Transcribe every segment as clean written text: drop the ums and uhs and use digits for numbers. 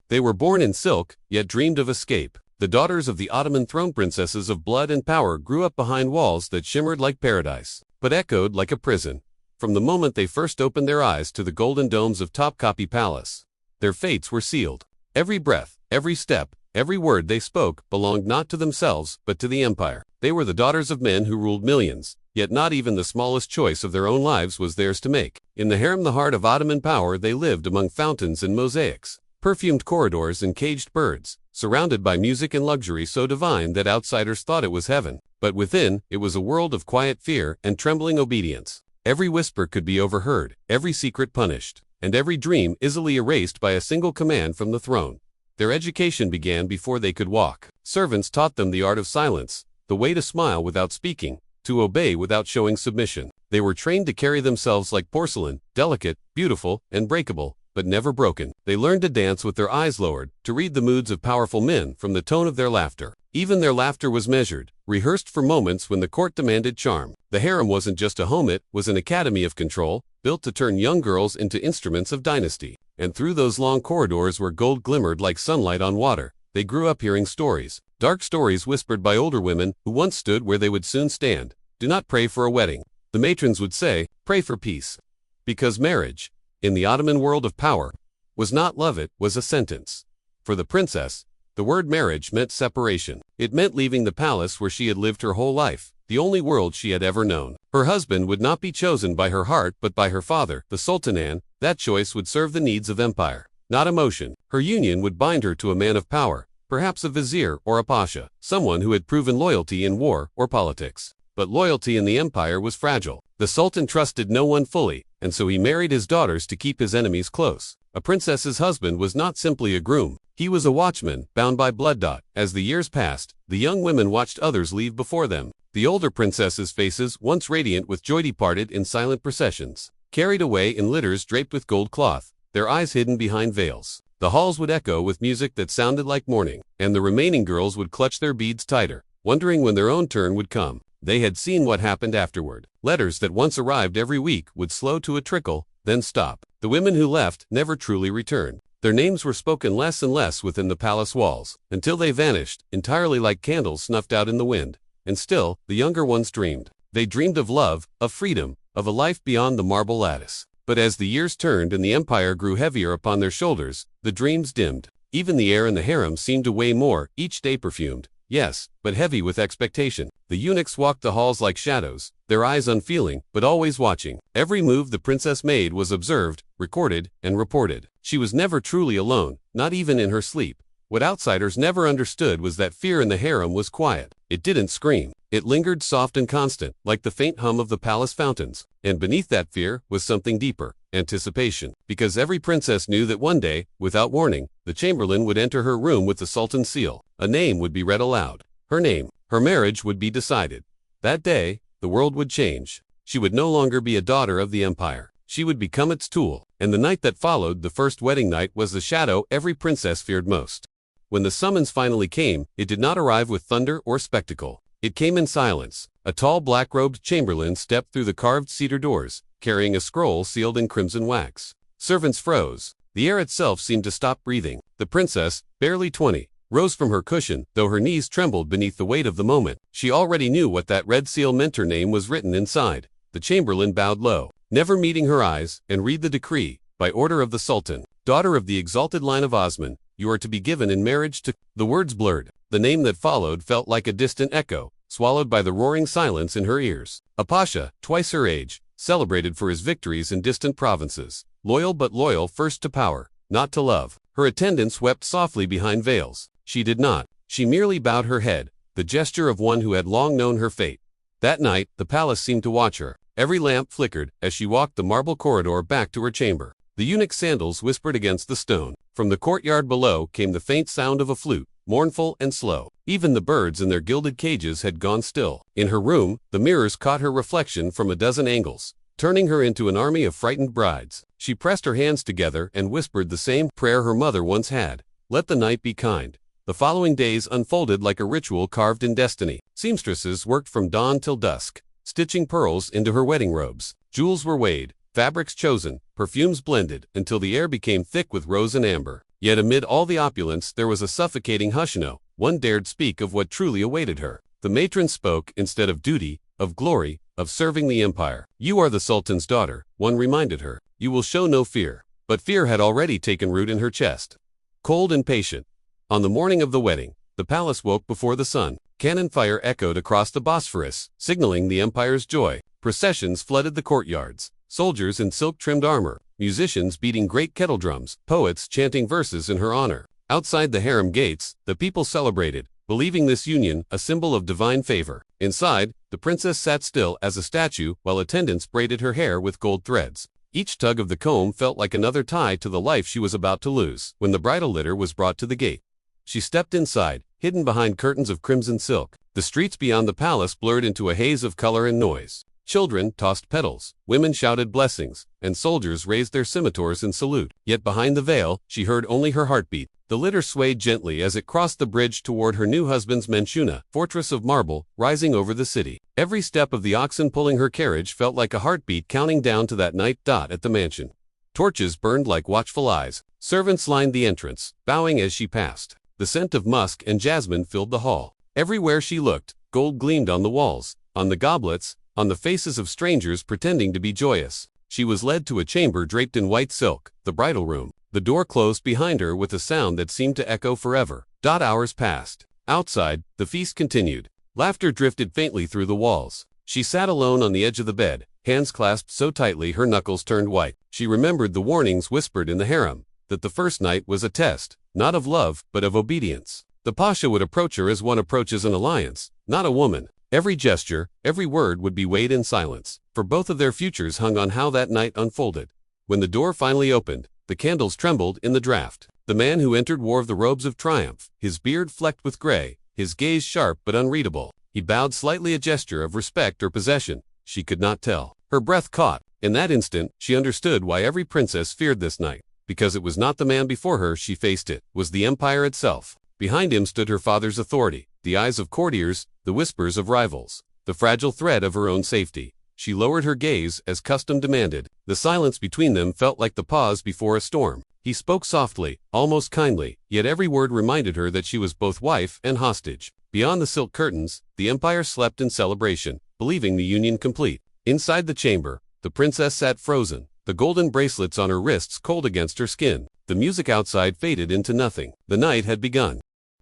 They were born in silk, yet dreamed of escape. The daughters of the Ottoman throne princesses of blood and power grew up behind walls that shimmered like paradise, but echoed like a prison. From the moment they first opened their eyes to the golden domes of Topkapi Palace, their fates were sealed. Every breath, every step, every word they spoke belonged not to themselves, but to the empire. They were the daughters of men who ruled millions, yet not even the smallest choice of their own lives was theirs to make. In the harem, the heart of Ottoman power, they lived among fountains and mosaics, perfumed corridors and caged birds, surrounded by music and luxury so divine that outsiders thought it was heaven. But within, it was a world of quiet fear and trembling obedience. Every whisper could be overheard, every secret punished, and every dream easily erased by a single command from the throne. Their education began before they could walk. Servants taught them the art of silence, the way to smile without speaking, to obey without showing submission. They were trained to carry themselves like porcelain, delicate, beautiful, and breakable, but never broken. They learned to dance with their eyes lowered, to read the moods of powerful men from the tone of their laughter. Even their laughter was measured, rehearsed for moments when the court demanded charm. The harem wasn't just a home, it was an academy of control, built to turn young girls into instruments of dynasty. And through those long corridors where gold glimmered like sunlight on water, they grew up hearing stories. Dark stories whispered by older women who once stood where they would soon stand. Do not pray for a wedding. The matrons would say, pray for peace. Because marriage, in the Ottoman world of power, was not love, it was a sentence. For the princess, the word marriage meant separation. It meant leaving the palace where she had lived her whole life, the only world she had ever known. Her husband would not be chosen by her heart but by her father, the sultan. That choice would serve the needs of empire, not emotion. Her union would bind her to a man of power, perhaps a vizier or a pasha, someone who had proven loyalty in war or politics. But loyalty in the empire was fragile. The sultan trusted no one fully, and so he married his daughters to keep his enemies close. A princess's husband was not simply a groom. He was a watchman, bound by blood. As the years passed, the young women watched others leave before them. The older princesses' faces, once radiant with joy, departed in silent processions, carried away in litters draped with gold cloth, their eyes hidden behind veils. The halls would echo with music that sounded like mourning, and the remaining girls would clutch their beads tighter, wondering when their own turn would come. They had seen what happened afterward. Letters that once arrived every week would slow to a trickle, then stop. The women who left never truly returned. Their names were spoken less and less within the palace walls, until they vanished, entirely like candles snuffed out in the wind. And still, the younger ones dreamed. They dreamed of love, of freedom, of a life beyond the marble lattice. But as the years turned and the empire grew heavier upon their shoulders, the dreams dimmed. Even the air in the harem seemed to weigh more, each day perfumed, yes, but heavy with expectation. The eunuchs walked the halls like shadows, their eyes unfeeling, but always watching. Every move the princess made was observed, recorded, and reported. She was never truly alone, not even in her sleep. What outsiders never understood was that fear in the harem was quiet. It didn't scream. It lingered soft and constant, like the faint hum of the palace fountains. And beneath that fear was something deeper, anticipation. Because every princess knew that one day, without warning, the chamberlain would enter her room with the sultan's seal. A name would be read aloud. Her name. Her marriage would be decided. That day, the world would change. She would no longer be a daughter of the empire. She would become its tool. And the night that followed the first wedding night was the shadow every princess feared most. When the summons finally came, it did not arrive with thunder or spectacle. It came in silence. A tall black-robed chamberlain stepped through the carved cedar doors, carrying a scroll sealed in crimson wax. Servants froze. The air itself seemed to stop breathing. The princess, barely 20, rose from her cushion, though her knees trembled beneath the weight of the moment. She already knew what that red seal meant. Her name was written inside. The chamberlain bowed low, never meeting her eyes, and read the decree. By order of the sultan, daughter of the exalted line of Osman, you are to be given in marriage to... The words blurred. The name that followed felt like a distant echo, swallowed by the roaring silence in her ears. A pasha, twice her age, celebrated for his victories in distant provinces. Loyal but loyal first to power, not to love. Her attendants wept softly behind veils. She did not. She merely bowed her head, the gesture of one who had long known her fate. That night, the palace seemed to watch her. Every lamp flickered as she walked the marble corridor back to her chamber. The eunuch's sandals whispered against the stone. From the courtyard below came the faint sound of a flute, mournful and slow. Even the birds in their gilded cages had gone still. In her room, the mirrors caught her reflection from a dozen angles, turning her into an army of frightened brides. She pressed her hands together and whispered the same prayer her mother once had. Let the night be kind. The following days unfolded like a ritual carved in destiny. Seamstresses worked from dawn till dusk, stitching pearls into her wedding robes. Jewels were weighed, fabrics chosen, perfumes blended, until the air became thick with rose and amber. Yet amid all the opulence there was a suffocating hush. No one dared speak of what truly awaited her. The matron spoke instead of duty, of glory, of serving the empire. "You are the Sultan's daughter," one reminded her. "You will show no fear." But fear had already taken root in her chest. Cold and patient. On the morning of the wedding, the palace woke before the sun. Cannon fire echoed across the Bosphorus, signaling the empire's joy. Processions flooded the courtyards. Soldiers in silk-trimmed armor, musicians beating great kettle drums, poets chanting verses in her honor. Outside the harem gates, the people celebrated, believing this union a symbol of divine favor. Inside, the princess sat still as a statue while attendants braided her hair with gold threads. Each tug of the comb felt like another tie to the life she was about to lose. When the bridal litter was brought to the gate, she stepped inside, hidden behind curtains of crimson silk. The streets beyond the palace blurred into a haze of color and noise. Children tossed petals, women shouted blessings, and soldiers raised their scimitars in salute. Yet behind the veil, she heard only her heartbeat. The litter swayed gently as it crossed the bridge toward her new husband's Manshuna, fortress of marble, rising over the city. Every step of the oxen pulling her carriage felt like a heartbeat counting down to that night. At the mansion, torches burned like watchful eyes. Servants lined the entrance, bowing as she passed. The scent of musk and jasmine filled the hall. Everywhere she looked, gold gleamed on the walls, on the goblets, on the faces of strangers pretending to be joyous. She was led to a chamber draped in white silk, the bridal room. The door closed behind her with a sound that seemed to echo forever. Hours passed. Outside, the feast continued. Laughter drifted faintly through the walls. She sat alone on the edge of the bed, hands clasped so tightly her knuckles turned white. She remembered the warnings whispered in the harem, that the first night was a test, not of love, but of obedience. The pasha would approach her as one approaches an alliance, not a woman. Every gesture, every word would be weighed in silence, for both of their futures hung on how that night unfolded. When the door finally opened, the candles trembled in the draught. The man who entered wore the robes of triumph, his beard flecked with gray, his gaze sharp but unreadable. He bowed slightly, a gesture of respect or possession. She could not tell. Her breath caught. In that instant, she understood why every princess feared this night. Because it was not the man before her she faced, it was the empire itself. Behind him stood her father's authority, the eyes of courtiers, the whispers of rivals, the fragile thread of her own safety. She lowered her gaze as custom demanded. The silence between them felt like the pause before a storm. He spoke softly, almost kindly, yet every word reminded her that she was both wife and hostage. Beyond the silk curtains, the empire slept in celebration, believing the union complete. Inside the chamber, the princess sat frozen, the golden bracelets on her wrists cold against her skin. The music outside faded into nothing. The night had begun.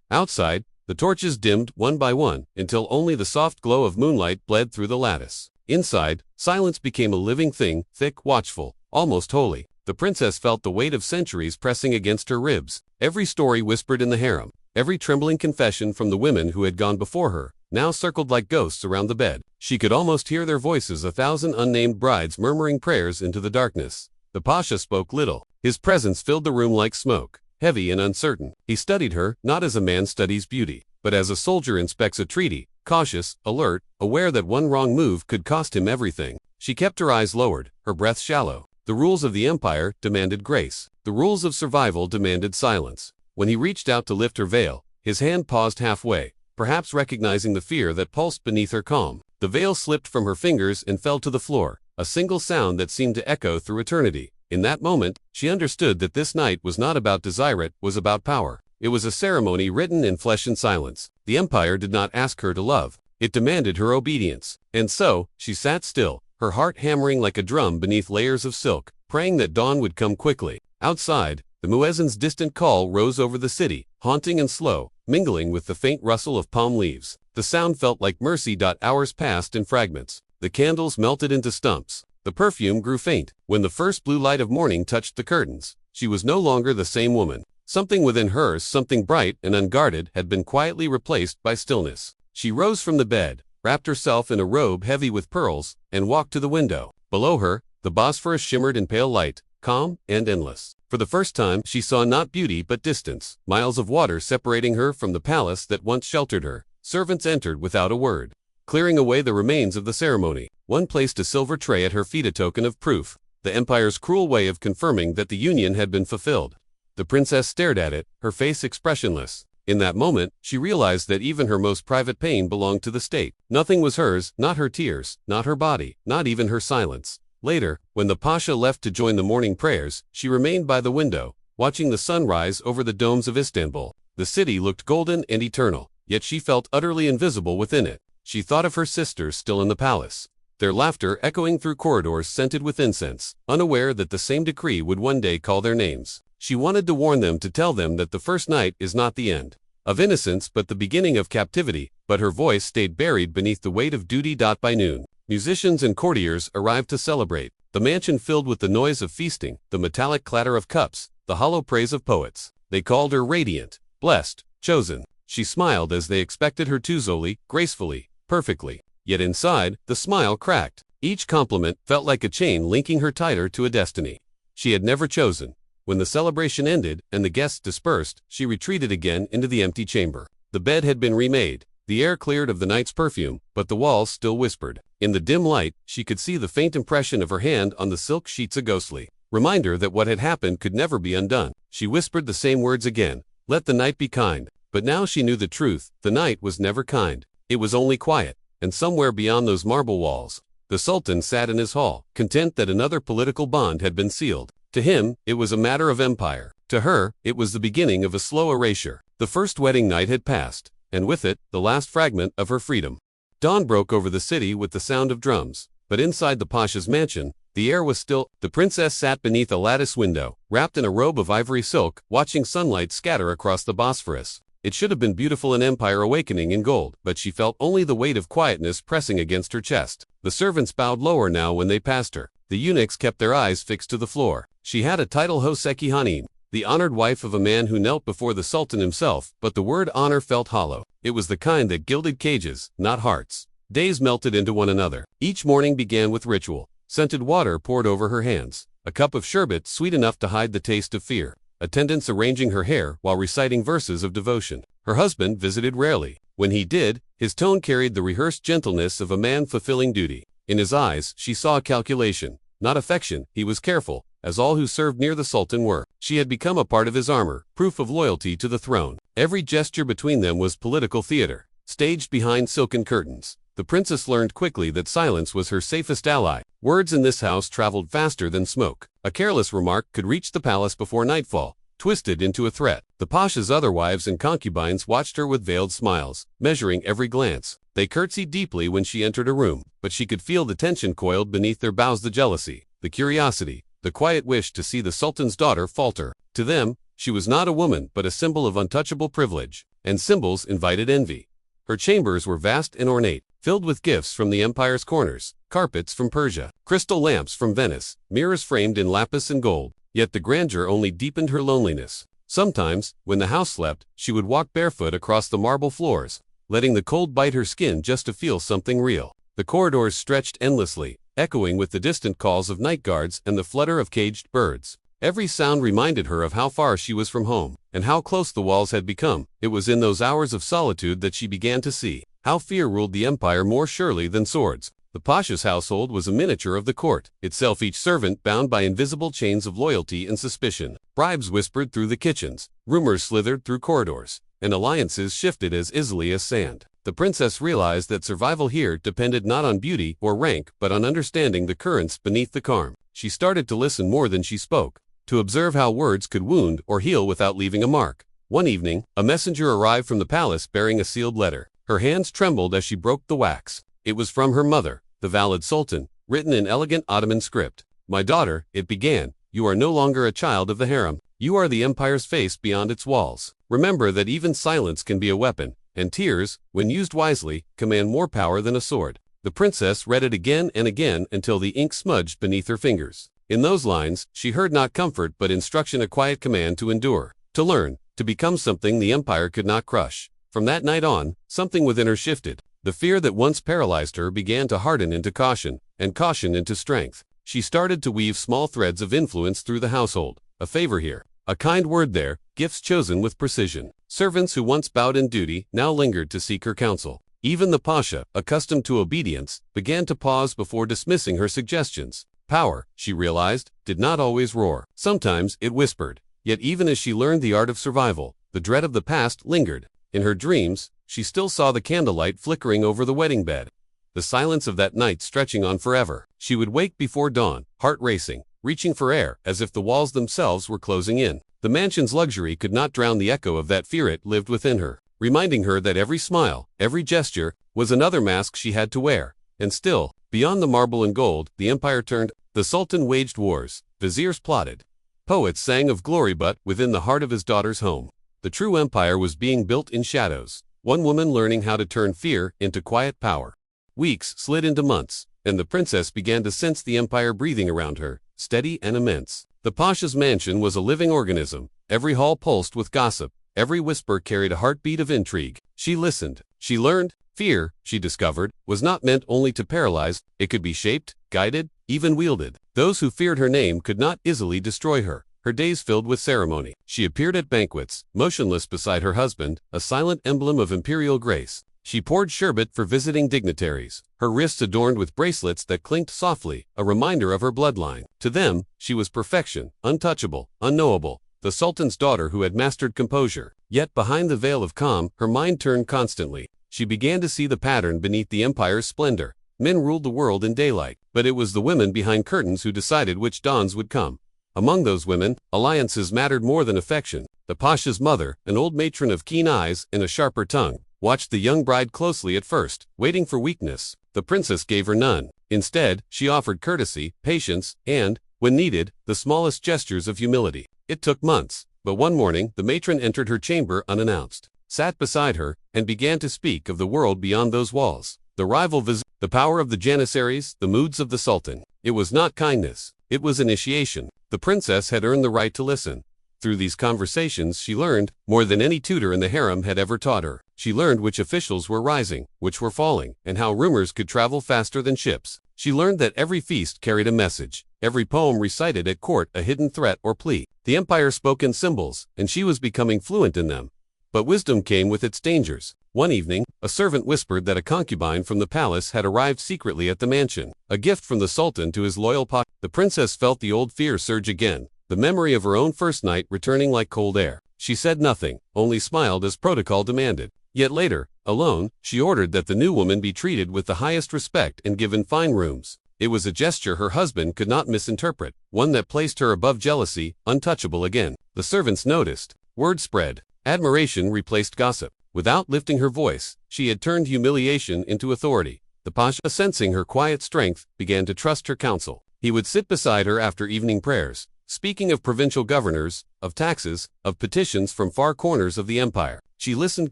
Outside, the torches dimmed one by one, until only the soft glow of moonlight bled through the lattice. Inside, silence became a living thing, thick, watchful, almost holy. The princess felt the weight of centuries pressing against her ribs. Every story whispered in the harem, every trembling confession from the women who had gone before her, now circled like ghosts around the bed. She could almost hear their voices, a thousand unnamed brides murmuring prayers into the darkness. The pasha spoke little. His presence filled the room like smoke, heavy and uncertain. He studied her, not as a man studies beauty, but as a soldier inspects a treaty, cautious, alert, aware that one wrong move could cost him everything. She kept her eyes lowered, her breath shallow. The rules of the empire demanded grace. The rules of survival demanded silence. When he reached out to lift her veil, his hand paused halfway, perhaps recognizing the fear that pulsed beneath her calm. The veil slipped from her fingers and fell to the floor, a single sound that seemed to echo through eternity. In that moment, she understood that this night was not about desire, it was about power. It was a ceremony written in flesh and silence. The empire did not ask her to love. It demanded her obedience. And so, she sat still, her heart hammering like a drum beneath layers of silk, praying that dawn would come quickly. Outside, the muezzin's distant call rose over the city, haunting and slow, mingling with the faint rustle of palm leaves. The sound felt like mercy. Hours passed in fragments. The candles melted into stumps. The perfume grew faint. When the first blue light of morning touched the curtains, she was no longer the same woman. Something within her, something bright and unguarded, had been quietly replaced by stillness. She rose from the bed, wrapped herself in a robe heavy with pearls, and walked to the window. Below her, the Bosphorus shimmered in pale light, calm and endless. For the first time, she saw not beauty but distance, miles of water separating her from the palace that once sheltered her. Servants entered without a word, clearing away the remains of the ceremony. One placed a silver tray at her feet, a token of proof, the empire's cruel way of confirming that the union had been fulfilled. The princess stared at it, her face expressionless. In that moment, she realized that even her most private pain belonged to the state. Nothing was hers, not her tears, not her body, not even her silence. Later, when the pasha left to join the morning prayers, she remained by the window, watching the sun rise over the domes of Istanbul. The city looked golden and eternal, yet she felt utterly invisible within it. She thought of her sisters still in the palace, their laughter echoing through corridors scented with incense, unaware that the same decree would one day call their names. She wanted to warn them, to tell them that the first night is not the end of innocence but the beginning of captivity, but her voice stayed buried beneath the weight of duty. By noon, musicians and courtiers arrived to celebrate, the mansion filled with the noise of feasting, the metallic clatter of cups, the hollow praise of poets. They called her radiant, blessed, chosen. She smiled as they expected her to, solely, gracefully, perfectly. Yet inside, the smile cracked. Each compliment felt like a chain linking her tighter to a destiny she had never chosen. When the celebration ended and the guests dispersed, she retreated again into the empty chamber. The bed had been remade, the air cleared of the night's perfume, but the walls still whispered. In the dim light, she could see the faint impression of her hand on the silk sheets, a ghostly reminder that what had happened could never be undone. She whispered the same words again, "Let the night be kind." But now she knew the truth. The night was never kind. It was only quiet. And somewhere beyond those marble walls, the Sultan sat in his hall, content that another political bond had been sealed. To him, it was a matter of empire. To her, it was the beginning of a slow erasure. The first wedding night had passed, and with it, the last fragment of her freedom. Dawn broke over the city with the sound of drums, but inside the Pasha's mansion, the air was still. The princess sat beneath a lattice window, wrapped in a robe of ivory silk, watching sunlight scatter across the Bosphorus. It should have been beautiful, an empire awakening in gold, but she felt only the weight of quietness pressing against her chest. The servants bowed lower now when they passed her. The eunuchs kept their eyes fixed to the floor. She had a title, Hoseki Hanim, the honored wife of a man who knelt before the Sultan himself, but the word honor felt hollow. It was the kind that gilded cages, not hearts. Days melted into one another. Each morning began with ritual. Scented water poured over her hands, a cup of sherbet sweet enough to hide the taste of fear. Attendants arranging her hair while reciting verses of devotion. Her husband visited rarely. When he did, his tone carried the rehearsed gentleness of a man fulfilling duty. In his eyes, she saw calculation, not affection. He was careful, as all who served near the Sultan were. She had become a part of his armor, proof of loyalty to the throne. Every gesture between them was political theater, staged behind silken curtains. The princess learned quickly that silence was her safest ally. Words in this house traveled faster than smoke. A careless remark could reach the palace before nightfall, twisted into a threat. The Pasha's other wives and concubines watched her with veiled smiles, measuring every glance. They curtsied deeply when she entered a room, but she could feel the tension coiled beneath their bows, the jealousy, the curiosity, the quiet wish to see the Sultan's daughter falter. To them, she was not a woman but a symbol of untouchable privilege, and symbols invited envy. Her chambers were vast and ornate, filled with gifts from the empire's corners, carpets from Persia, crystal lamps from Venice, mirrors framed in lapis and gold. Yet the grandeur only deepened her loneliness. Sometimes, when the house slept, she would walk barefoot across the marble floors, letting the cold bite her skin just to feel something real. The corridors stretched endlessly, echoing with the distant calls of night guards and the flutter of caged birds. Every sound reminded her of how far she was from home, and how close the walls had become. It was in those hours of solitude that she began to see how fear ruled the empire more surely than swords. The Pasha's household was a miniature of the court, itself each servant bound by invisible chains of loyalty and suspicion. Bribes whispered through the kitchens, rumors slithered through corridors, and alliances shifted as easily as sand. The princess realized that survival here depended not on beauty or rank but on understanding the currents beneath the calm. She started to listen more than she spoke, to observe how words could wound or heal without leaving a mark. One evening, a messenger arrived from the palace bearing a sealed letter. Her hands trembled as she broke the wax. It was from her mother, the valid Sultan, written in elegant Ottoman script. "My daughter," it began, "you are no longer a child of the harem. You are the empire's face beyond its walls. Remember that even silence can be a weapon, and tears, when used wisely, command more power than a sword." The princess read it again and again until the ink smudged beneath her fingers. In those lines, she heard not comfort but instruction, a quiet command to endure, to learn, to become something the empire could not crush. From that night on, something within her shifted. The fear that once paralyzed her began to harden into caution, and caution into strength. She started to weave small threads of influence through the household. A favor here, a kind word there, gifts chosen with precision. Servants who once bowed in duty now lingered to seek her counsel. Even the Pasha, accustomed to obedience, began to pause before dismissing her suggestions. Power, she realized, did not always roar. Sometimes it whispered. Yet even as she learned the art of survival, the dread of the past lingered. In her dreams, she still saw the candlelight flickering over the wedding bed, the silence of that night stretching on forever. She would wake before dawn, heart racing, reaching for air, as if the walls themselves were closing in. the mansion's luxury could not drown the echo of that fear it lived within her, reminding her that every smile, every gesture, was another mask she had to wear. And still, beyond the marble and gold, the empire turned. The sultan waged wars, viziers plotted, poets sang of glory, but within the heart of his daughter's home, the true empire was being built in shadows, one woman learning how to turn fear into quiet power. Weeks slid into months, and the princess began to sense the empire breathing around her, steady and immense. The pasha's mansion was a living organism, every hall pulsed with gossip, every whisper carried a heartbeat of intrigue. She listened, she learned. Fear, she discovered, was not meant only to paralyze, it could be shaped, guided, even wielded. Those who feared her name could not easily destroy her. Her days filled with ceremony. She appeared at banquets, motionless beside her husband, a silent emblem of imperial grace. She poured sherbet for visiting dignitaries, her wrists adorned with bracelets that clinked softly, a reminder of her bloodline. To them, she was perfection, untouchable, unknowable, the sultan's daughter who had mastered composure. Yet behind the veil of calm, her mind turned constantly. She began to see the pattern beneath the empire's splendor. Men ruled the world in daylight, but it was the women behind curtains who decided which dawns would come. Among those women, alliances mattered more than affection. The pasha's mother, an old matron of keen eyes and a sharper tongue, watched the young bride closely at first, waiting for weakness. The princess gave her none. Instead, she offered courtesy, patience, and, when needed, the smallest gestures of humility. It took months, but one morning the matron entered her chamber unannounced, sat beside her, and began to speak of the world beyond those walls. The rival the power of the janissaries, the moods of the sultan. It was not kindness, it was initiation. The princess had earned the right to listen. Through these conversations she learned, more than any tutor in the harem had ever taught her. She learned which officials were rising, which were falling, and how rumors could travel faster than ships. She learned that every feast carried a message, every poem recited at court a hidden threat or plea. The empire spoke in symbols, and she was becoming fluent in them. But wisdom came with its dangers. One evening, a servant whispered that a concubine from the palace had arrived secretly at the mansion, a gift from the sultan to his loyal pasha. The princess felt the old fear surge again, the memory of her own first night returning like cold air. She said nothing, only smiled as protocol demanded. Yet later, alone, she ordered that the new woman be treated with the highest respect and given fine rooms. It was a gesture her husband could not misinterpret, one that placed her above jealousy, untouchable again. The servants noticed. Word spread. Admiration replaced gossip. Without lifting her voice, she had turned humiliation into authority. The pasha, sensing her quiet strength, began to trust her counsel. He would sit beside her after evening prayers, speaking of provincial governors, of taxes, of petitions from far corners of the empire. She listened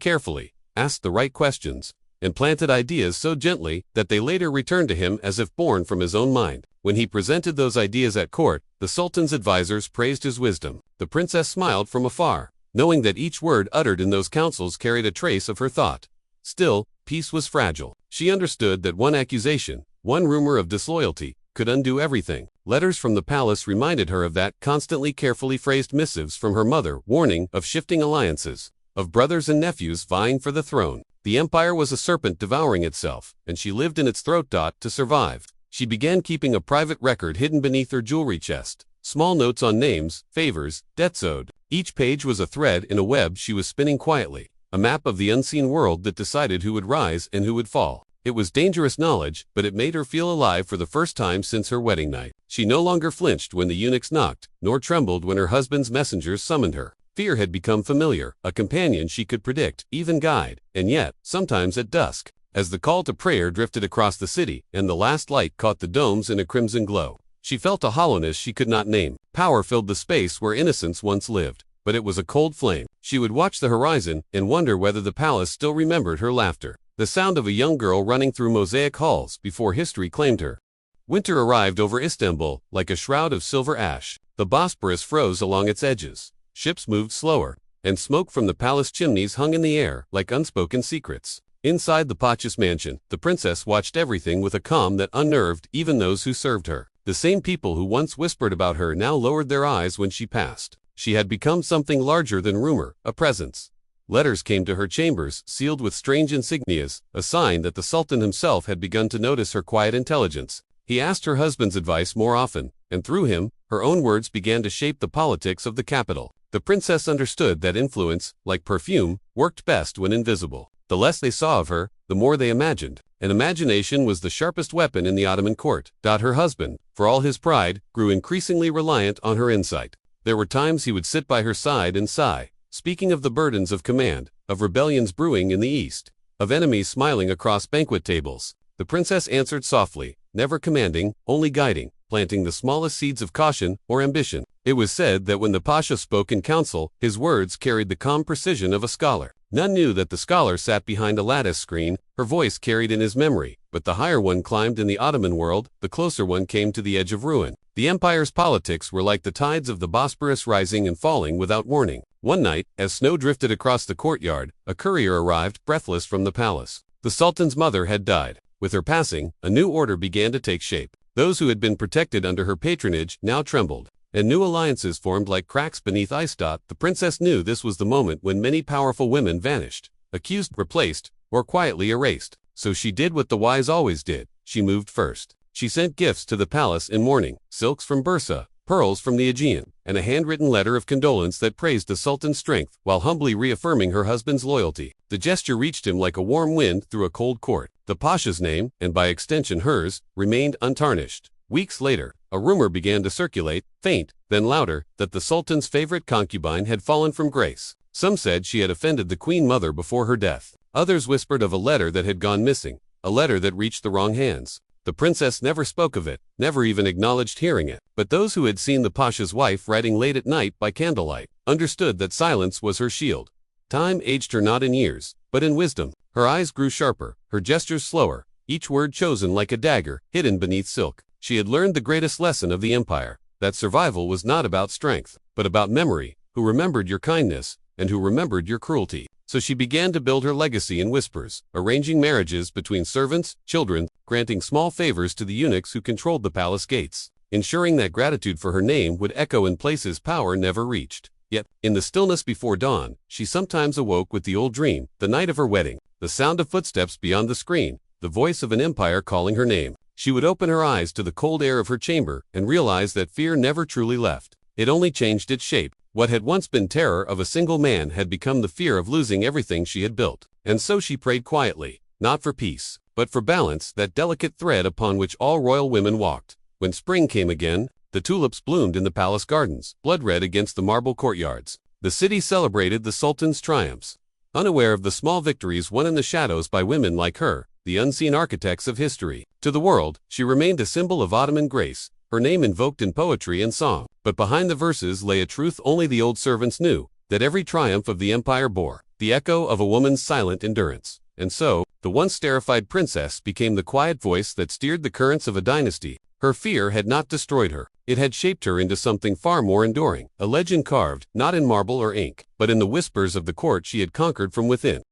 carefully, asked the right questions, and planted ideas so gently that they later returned to him as if born from his own mind. When he presented those ideas at court, the sultan's advisors praised his wisdom. The princess smiled from afar, knowing that each word uttered in those counsels carried a trace of her thought. Still, peace was fragile. She understood that one accusation, one rumor of disloyalty, could undo everything. Letters from the palace reminded her of that, constantly carefully phrased missives from her mother warning of shifting alliances, of brothers and nephews vying for the throne. The empire was a serpent devouring itself, and she lived in its throat. To survive, she began keeping a private record hidden beneath her jewelry chest. Small notes on names, favors, debts owed. Each page was a thread in a web she was spinning quietly, a map of the unseen world that decided who would rise and who would fall. It was dangerous knowledge, but it made her feel alive for the first time since her wedding night. She no longer flinched when the eunuchs knocked, nor trembled when her husband's messengers summoned her. Fear had become familiar, a companion she could predict, even guide. And yet, sometimes at dusk, as the call to prayer drifted across the city and the last light caught the domes in a crimson glow, she felt a hollowness she could not name. Power filled the space where innocence once lived, but it was a cold flame. She would watch the horizon and wonder whether the palace still remembered her laughter, the sound of a young girl running through mosaic halls before history claimed her. Winter arrived over Istanbul like a shroud of silver ash. The Bosporus froze along its edges. Ships moved slower, and smoke from the palace chimneys hung in the air like unspoken secrets. Inside the Pachas mansion, the princess watched everything with a calm that unnerved even those who served her. The same people who once whispered about her now lowered their eyes when she passed. She had become something larger than rumor, a presence. Letters came to her chambers, sealed with strange insignias, a sign that the sultan himself had begun to notice her quiet intelligence. He asked her husband's advice more often, and through him, her own words began to shape the politics of the capital. The princess understood that influence, like perfume, worked best when invisible. The less they saw of her, the more they imagined. And imagination was the sharpest weapon in the Ottoman court. Her husband, for all his pride, grew increasingly reliant on her insight. There were times he would sit by her side and sigh, speaking of the burdens of command, of rebellions brewing in the east, of enemies smiling across banquet tables. The princess answered softly, never commanding, only guiding, planting the smallest seeds of caution or ambition. It was said that when the pasha spoke in council, his words carried the calm precision of a scholar. None knew that the scholar sat behind a lattice screen, her voice carried in his memory, but the higher one climbed in the Ottoman world, the closer one came to the edge of ruin. The empire's politics were like the tides of the Bosporus, rising and falling without warning. One night, as snow drifted across the courtyard, a courier arrived, breathless, from the palace. The sultan's mother had died. With her passing, a new order began to take shape. Those who had been protected under her patronage now trembled, and new alliances formed like cracks beneath ice. The princess knew this was the moment when many powerful women vanished, accused, replaced, or quietly erased. So she did what the wise always did. She moved first. She sent gifts to the palace in mourning, silks from Bursa, pearls from the Aegean, and a handwritten letter of condolence that praised the sultan's strength while humbly reaffirming her husband's loyalty. The gesture reached him like a warm wind through a cold court. The pasha's name, and by extension hers, remained untarnished. Weeks later, a rumor began to circulate, faint, then louder, that the sultan's favorite concubine had fallen from grace. Some said she had offended the queen mother before her death. Others whispered of a letter that had gone missing, a letter that reached the wrong hands. The princess never spoke of it, never even acknowledged hearing it. But those who had seen the pasha's wife writing late at night by candlelight understood that silence was her shield. Time aged her not in years, but in wisdom. Her eyes grew sharper, her gestures slower, each word chosen like a dagger, hidden beneath silk. She had learned the greatest lesson of the empire, that survival was not about strength, but about memory, who remembered your kindness, and who remembered your cruelty. So she began to build her legacy in whispers, arranging marriages between servants, children, granting small favors to the eunuchs who controlled the palace gates, ensuring that gratitude for her name would echo in places power never reached. Yet, in the stillness before dawn, she sometimes awoke with the old dream, the night of her wedding, the sound of footsteps beyond the screen, the voice of an empire calling her name. She would open her eyes to the cold air of her chamber and realize that fear never truly left. It only changed its shape. What had once been terror of a single man had become the fear of losing everything she had built. And so she prayed quietly, not for peace, but for balance, that delicate thread upon which all royal women walked. When spring came again, the tulips bloomed in the palace gardens, blood-red against the marble courtyards. The city celebrated the sultan's triumphs, unaware of the small victories won in the shadows by women like her, the unseen architects of history. To the world, she remained a symbol of Ottoman grace, her name invoked in poetry and song. But behind the verses lay a truth only the old servants knew, that every triumph of the empire bore the echo of a woman's silent endurance. And so, the once terrified princess became the quiet voice that steered the currents of a dynasty. Her fear had not destroyed her. It had shaped her into something far more enduring, a legend carved, not in marble or ink, but in the whispers of the court she had conquered from within.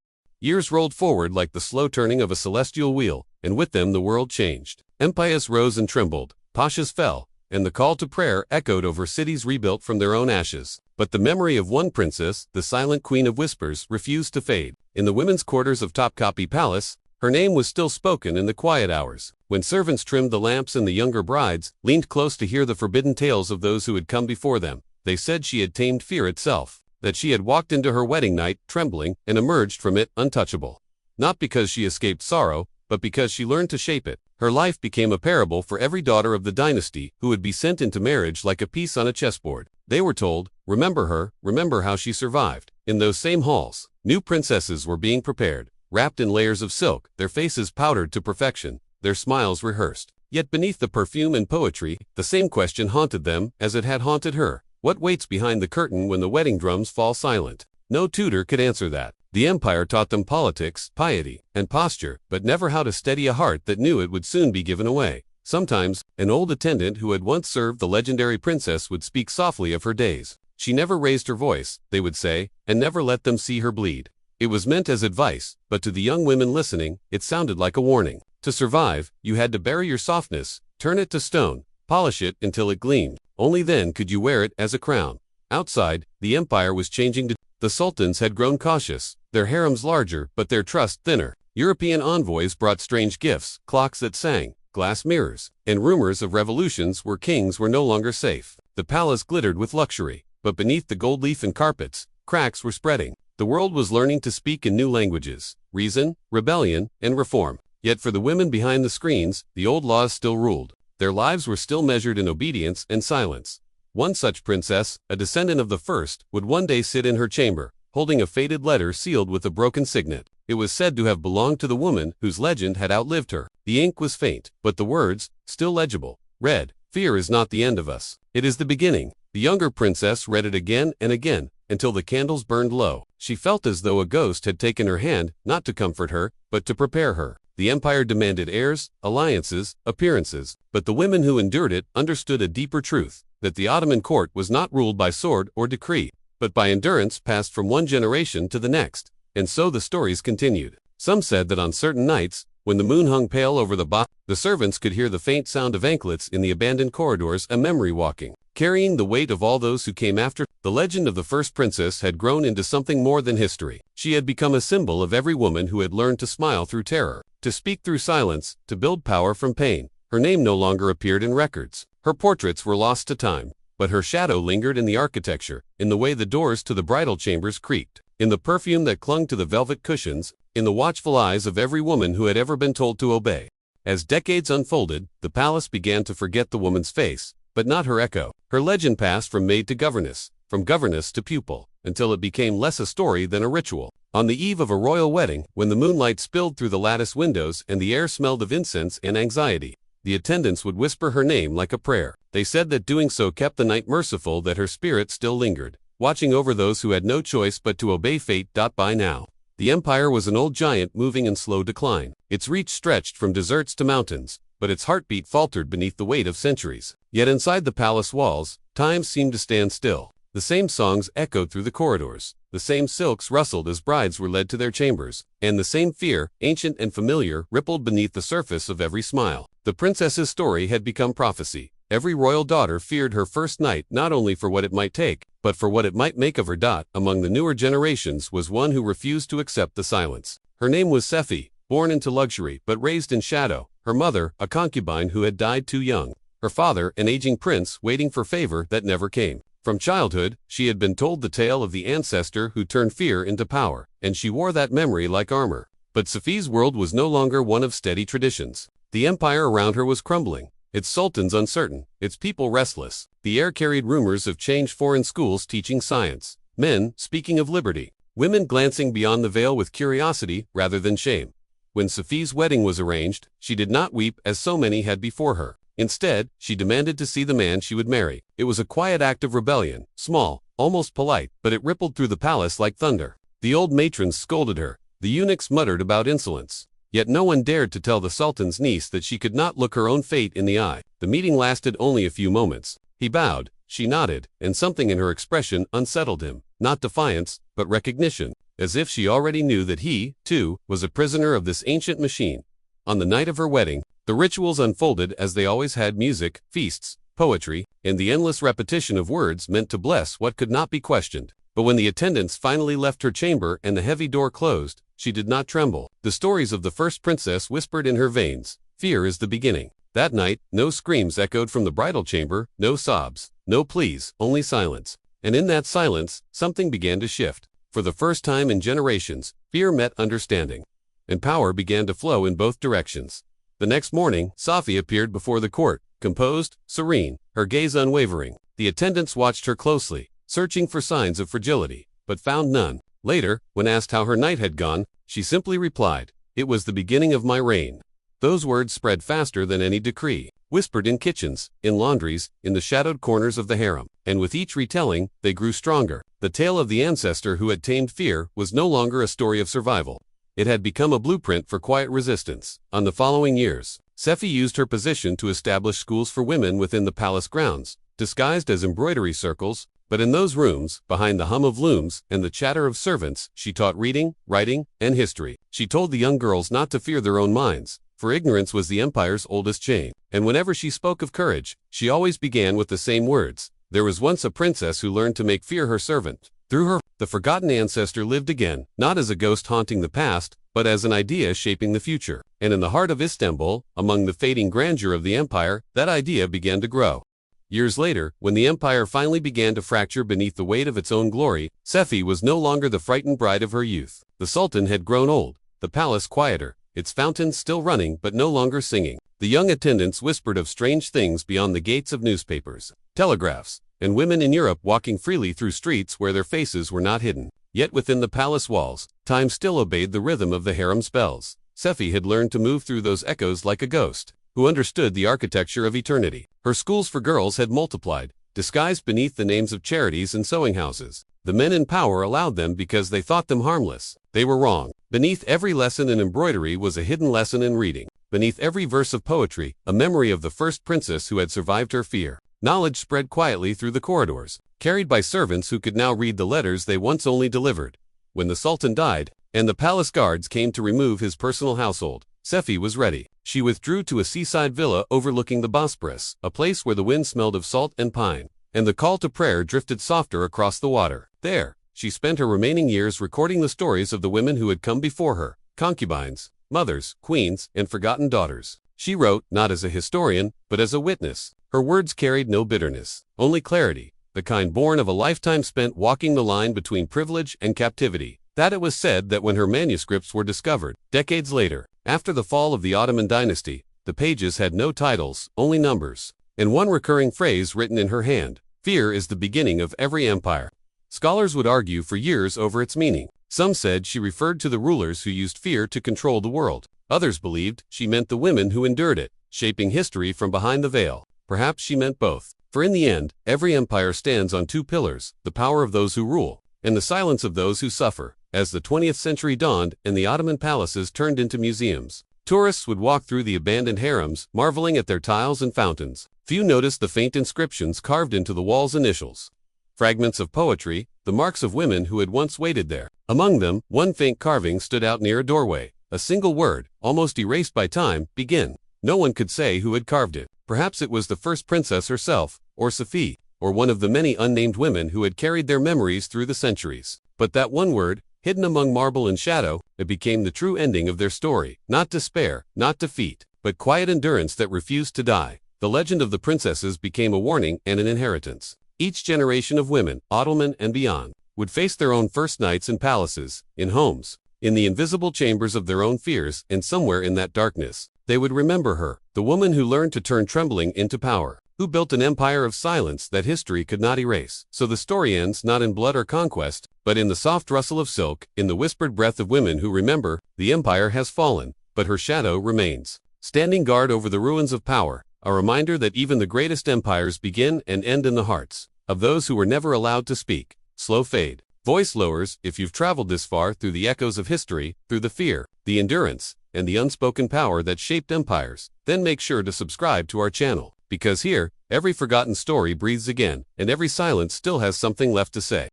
Years rolled forward like the slow turning of a celestial wheel, and with them the world changed. Empires rose and trembled, pashas fell, and the call to prayer echoed over cities rebuilt from their own ashes. But the memory of one princess, the silent queen of whispers, refused to fade. In the women's quarters of Topkapi Palace, her name was still spoken in the quiet hours, when servants trimmed the lamps and the younger brides leaned close to hear the forbidden tales of those who had come before them. They said she had tamed fear itself, that she had walked into her wedding night trembling and emerged from it untouchable. Not because she escaped sorrow, but because she learned to shape it. Her life became a parable for every daughter of the dynasty who would be sent into marriage like a piece on a chessboard. They were told, remember her, remember how she survived. In those same halls, new princesses were being prepared, wrapped in layers of silk, their faces powdered to perfection, their smiles rehearsed. Yet beneath the perfume and poetry, the same question haunted them as it had haunted her. What waits behind the curtain when the wedding drums fall silent? No tutor could answer that. The empire taught them politics, piety, and posture, but never how to steady a heart that knew it would soon be given away. Sometimes, an old attendant who had once served the legendary princess would speak softly of her days. She never raised her voice, they would say, and never let them see her bleed. It was meant as advice, but to the young women listening, it sounded like a warning. To survive, you had to bury your softness, turn it to stone, polish it until it gleamed. Only then could you wear it as a crown. Outside, the empire was changing to the sultans had grown cautious, their harems larger, but their trust thinner. European envoys brought strange gifts, clocks that sang, glass mirrors, and rumors of revolutions where kings were no longer safe. The palace glittered with luxury, but beneath the gold leaf and carpets, cracks were spreading. The world was learning to speak in new languages, reason, rebellion, and reform. Yet for the women behind the screens, the old laws still ruled. Their lives were still measured in obedience and silence. One such princess, a descendant of the first, would one day sit in her chamber, holding a faded letter sealed with a broken signet. It was said to have belonged to the woman whose legend had outlived her. The ink was faint, but the words, still legible, read, "Fear is not the end of us. It is the beginning." The younger princess read it again and again, until the candles burned low. She felt as though a ghost had taken her hand, not to comfort her, but to prepare her. The empire demanded heirs, alliances, appearances, but the women who endured it understood a deeper truth, that the Ottoman court was not ruled by sword or decree, but by endurance passed from one generation to the next. And so the stories continued. Some said that on certain nights, when the moon hung pale over the servants could hear the faint sound of anklets in the abandoned corridors, a memory walking, carrying the weight of all those who came after. The legend of the first princess had grown into something more than history. She had become a symbol of every woman who had learned to smile through terror, to speak through silence, to build power from pain. Her name no longer appeared in records. Her portraits were lost to time, but her shadow lingered in the architecture, in the way the doors to the bridal chambers creaked, in the perfume that clung to the velvet cushions, in the watchful eyes of every woman who had ever been told to obey. As decades unfolded, the palace began to forget the woman's face, but not her echo. Her legend passed from maid to governess, from governess to pupil, until it became less a story than a ritual. On the eve of a royal wedding, when the moonlight spilled through the lattice windows and the air smelled of incense and anxiety, the attendants would whisper her name like a prayer. They said that doing so kept the night merciful, that her spirit still lingered, watching over those who had no choice but to obey fate. By now, the empire was an old giant moving in slow decline. Its reach stretched from deserts to mountains, but its heartbeat faltered beneath the weight of centuries. Yet inside the palace walls, time seemed to stand still. The same songs echoed through the corridors, the same silks rustled as brides were led to their chambers, and the same fear, ancient and familiar, rippled beneath the surface of every smile. The princess's story had become prophecy. Every royal daughter feared her first night, not only for what it might take, but for what it might make of her. Among the newer generations was one who refused to accept the silence. Her name was Sefi, born into luxury but raised in shadow. Her mother, a concubine who had died too young. Her father, an aging prince waiting for favor that never came. From childhood, she had been told the tale of the ancestor who turned fear into power, and she wore that memory like armor. But Safi's world was no longer one of steady traditions. The empire around her was crumbling, its sultans uncertain, its people restless. The air carried rumors of change, foreign schools teaching science, men speaking of liberty, women glancing beyond the veil with curiosity rather than shame. When Safi's wedding was arranged, she did not weep as so many had before her. Instead, she demanded to see the man she would marry. It was a quiet act of rebellion, small, almost polite, but it rippled through the palace like thunder. The old matrons scolded her, the eunuchs muttered about insolence. Yet no one dared to tell the sultan's niece that she could not look her own fate in the eye. The meeting lasted only a few moments. He bowed, she nodded, and something in her expression unsettled him. Not defiance, but recognition, as if she already knew that he, too, was a prisoner of this ancient machine. On the night of her wedding, the rituals unfolded as they always had: music, feasts, poetry, and the endless repetition of words meant to bless what could not be questioned. But when the attendants finally left her chamber and the heavy door closed, she did not tremble. The stories of the first princess whispered in her veins. Fear is the beginning. That night, no screams echoed from the bridal chamber, no sobs, no pleas, only silence. And in that silence, something began to shift. For the first time in generations, fear met understanding, and power began to flow in both directions. The next morning, Safi appeared before the court, composed, serene, her gaze unwavering. The attendants watched her closely, searching for signs of fragility, but found none. Later, when asked how her night had gone, she simply replied, "It was the beginning of my reign." Those words spread faster than any decree, whispered in kitchens, in laundries, in the shadowed corners of the harem, and with each retelling, they grew stronger. The tale of the ancestor who had tamed fear was no longer a story of survival. It had become a blueprint for quiet resistance. On the following years, Sefi used her position to establish schools for women within the palace grounds, disguised as embroidery circles, but in those rooms, behind the hum of looms and the chatter of servants, she taught reading, writing, and history. She told the young girls not to fear their own minds, for ignorance was the empire's oldest chain. And whenever she spoke of courage, she always began with the same words: "There was once a princess who learned to make fear her servant." Through her, the forgotten ancestor lived again, not as a ghost haunting the past, but as an idea shaping the future. And in the heart of Istanbul, among the fading grandeur of the empire, that idea began to grow. Years later, when the empire finally began to fracture beneath the weight of its own glory, Sefi was no longer the frightened bride of her youth. The sultan had grown old, the palace quieter, its fountains still running but no longer singing. The young attendants whispered of strange things beyond the gates of newspapers, telegraphs, and women in Europe walking freely through streets where their faces were not hidden. Yet within the palace walls, time still obeyed the rhythm of the harem's bells. Seffi had learned to move through those echoes like a ghost, who understood the architecture of eternity. Her schools for girls had multiplied, disguised beneath the names of charities and sewing houses. The men in power allowed them because they thought them harmless. They were wrong. Beneath every lesson in embroidery was a hidden lesson in reading. Beneath every verse of poetry, a memory of the first princess who had survived her fear. Knowledge spread quietly through the corridors, carried by servants who could now read the letters they once only delivered. When the Sultan died, and the palace guards came to remove his personal household, Seffi was ready. She withdrew to a seaside villa overlooking the Bosporus, a place where the wind smelled of salt and pine, and the call to prayer drifted softer across the water. There, she spent her remaining years recording the stories of the women who had come before her, concubines, mothers, queens, and forgotten daughters. She wrote, not as a historian, but as a witness. Her words carried no bitterness, only clarity, the kind born of a lifetime spent walking the line between privilege and captivity. That it was said that when her manuscripts were discovered, decades later, after the fall of the Ottoman dynasty, the pages had no titles, only numbers, and one recurring phrase written in her hand: "Fear is the beginning of every empire." Scholars would argue for years over its meaning. Some said she referred to the rulers who used fear to control the world. Others believed she meant the women who endured it, shaping history from behind the veil. Perhaps she meant both. For in the end, every empire stands on two pillars: the power of those who rule, and the silence of those who suffer. As the 20th century dawned and the Ottoman palaces turned into museums, tourists would walk through the abandoned harems, marveling at their tiles and fountains. Few noticed the faint inscriptions carved into the walls' initials. Fragments of poetry, the marks of women who had once waited there. Among them, one faint carving stood out near a doorway. A single word, almost erased by time: begin. No one could say who had carved it. Perhaps it was the first princess herself, or Seffi, or one of the many unnamed women who had carried their memories through the centuries. But that one word, hidden among marble and shadow, it became the true ending of their story. Not despair, not defeat, but quiet endurance that refused to die. The legend of the princesses became a warning and an inheritance. Each generation of women, Ottoman and beyond, would face their own first nights in palaces, in homes, in the invisible chambers of their own fears, and somewhere in that darkness, they would remember her, the woman who learned to turn trembling into power, who built an empire of silence that history could not erase. So the story ends not in blood or conquest, but in the soft rustle of silk, in the whispered breath of women who remember: the empire has fallen, but her shadow remains, standing guard over the ruins of power, a reminder that even the greatest empires begin and end in the hearts of those who were never allowed to speak. Slow fade. Voice lowers. If you've traveled this far through the echoes of history, through the fear, the endurance, and the unspoken power that shaped empires, then make sure to subscribe to our channel, because here, every forgotten story breathes again, and every silence still has something left to say.